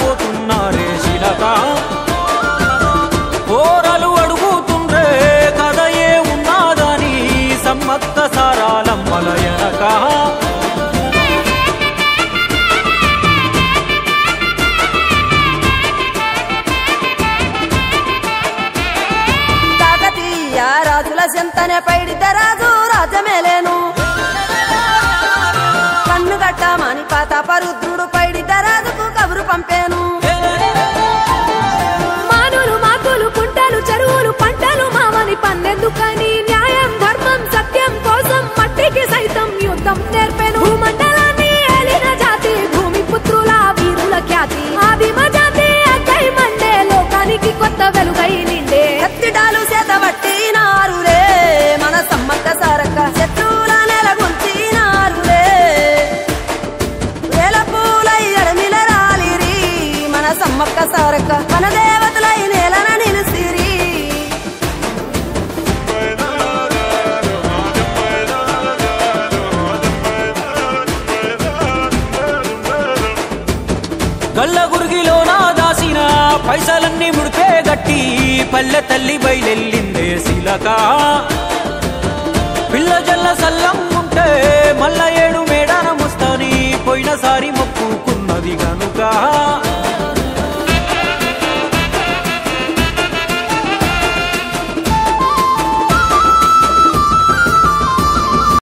పోతున్నారే శిలక ఓరలు అడుగుతుండ్రే కథ ఏ ఉన్నాదని సమ్మక్క సారాలమ్మల ఎనక కాకతీయ రాజుల చెంతనే పైడిత రాజు రాజమేలేను కన్ను గట్టమని ప్రతాపరుద్రుడు పైడిత రాజుకు కబురు పంపేను మానులు మాకులు కుంటలు చెరువులు పంటలు మామని పన్నెందుకని న్యాయం ధర్మం సత్యం కోసం మట్టికి సైతం యుద్ధం నేర్పెను భూమండలాన్ని ఏలిన జాతి భూమి పుత్రుల వీరుల ఖ్యాతి ఆదిమ జాతి అక్కై మండే లోకానికి కొత్త వెలుగై నిండే కత్తిడాలు చేతబట్టినారులే మన సమ్మక్క సారక్క శత్రువుల నెలగొల్చినారులే వేల పూలై అడమిల రాలిరి మన సమ్మక్క సారక్క మన దేవతలై నేలన నిలిసిరి గల్ల గురిగిలోన దాసిన పైసలన్నీ ముడిపే గట్టి పల్లె తల్లి బయలెల్లిందే శిలక పిల్ల జల్ల సల్లం ఉంటే మల్ల 7 మేడాన ముస్తాని పోయినసారి మొక్కుకున్నది గనుక